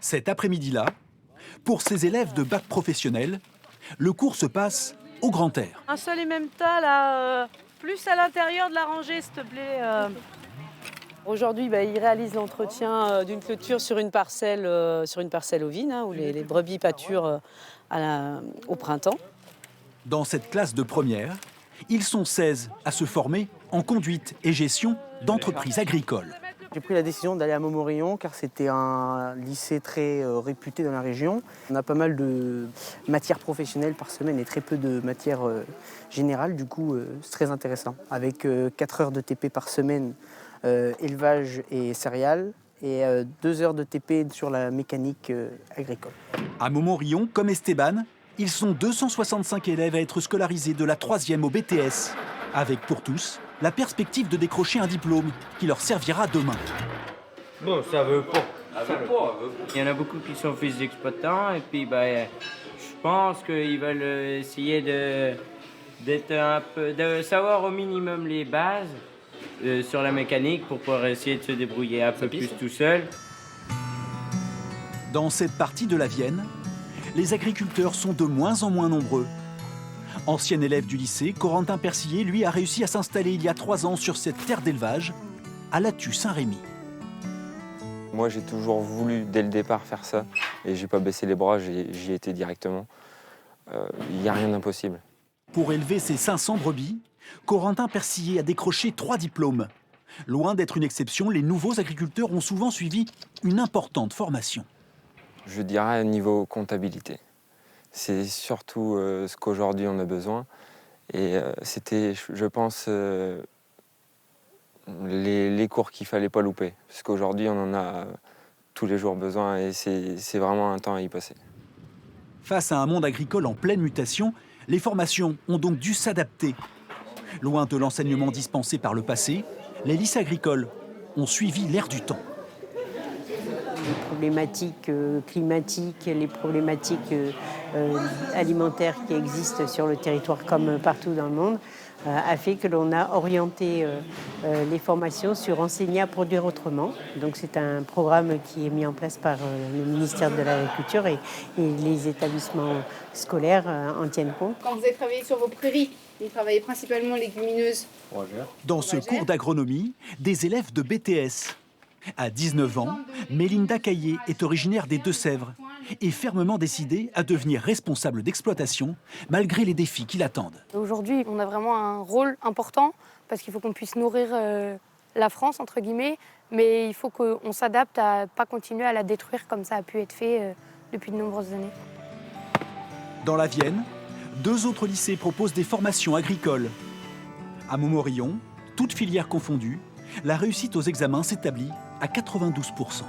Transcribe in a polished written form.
Cet après-midi-là, pour ces élèves de bac professionnel, le cours se passe au grand air. Un seul et même tas, là, plus à l'intérieur de la rangée, s'il te plaît. Aujourd'hui, ils réalisent l'entretien d'une clôture sur une parcelle ovine, où les brebis pâturent au printemps. Dans cette classe de première, ils sont 16 à se former en conduite et gestion d'entreprises agricoles. J'ai pris la décision d'aller à Montmorillon car c'était un lycée très réputé dans la région. On a pas mal de matières professionnelles par semaine et très peu de matières générales. Du coup, c'est très intéressant. Avec 4 heures de TP par semaine, élevage et céréales, et 2 heures de TP sur la mécanique agricole. À Montmorillon, comme Esteban, ils sont 265 élèves à être scolarisés de la 3e au BTS, avec pour tous la perspective de décrocher un diplôme qui leur servira demain. Bon, ça veut pas. Il y en a beaucoup qui sont fils d'exploitants et puis je pense qu'ils veulent essayer de savoir au minimum les bases sur la mécanique pour pouvoir essayer de se débrouiller un peu plus tout seul. Dans cette partie de la Vienne, les agriculteurs sont de moins en moins nombreux. Ancien élève du lycée, Corentin Persillé, lui, a réussi à s'installer il y a 3 ans sur cette terre d'élevage, à Lattu-Saint-Rémy. Moi, j'ai toujours voulu, dès le départ, faire ça. Et j'ai pas baissé les bras, j'y ai été directement. Il n'y a rien d'impossible. Pour élever ses 500 brebis, Corentin Persillé a décroché 3 diplômes. Loin d'être une exception, les nouveaux agriculteurs ont souvent suivi une importante formation. Je dirais niveau comptabilité. C'est surtout ce qu'aujourd'hui on a besoin. Et c'était, je pense, les cours qu'il ne fallait pas louper. Parce qu'aujourd'hui, on en a tous les jours besoin et c'est vraiment un temps à y passer. Face à un monde agricole en pleine mutation, les formations ont donc dû s'adapter. Loin de l'enseignement dispensé par le passé, les lycées agricoles ont suivi l'ère du temps. Les problématiques climatiques, les problématiques alimentaires qui existent sur le territoire comme partout dans le monde a fait que l'on a orienté les formations sur enseigner à produire autrement. Donc c'est un programme qui est mis en place par le ministère de l'Agriculture et les établissements scolaires en tiennent compte. Quand vous avez travaillé sur vos prairies, vous travaillez principalement légumineuses. Dans ce cours d'agronomie, des élèves de BTS. À 19 ans, Mélinda Caillé est originaire des Deux-Sèvres et fermement décidée à devenir responsable d'exploitation malgré les défis qui l'attendent. Aujourd'hui, on a vraiment un rôle important parce qu'il faut qu'on puisse nourrir la France, entre guillemets, mais il faut qu'on s'adapte à ne pas continuer à la détruire comme ça a pu être fait depuis de nombreuses années. Dans la Vienne, 2 autres lycées proposent des formations agricoles. À Montmorillon, toutes filières confondues, la réussite aux examens s'établit à 92%.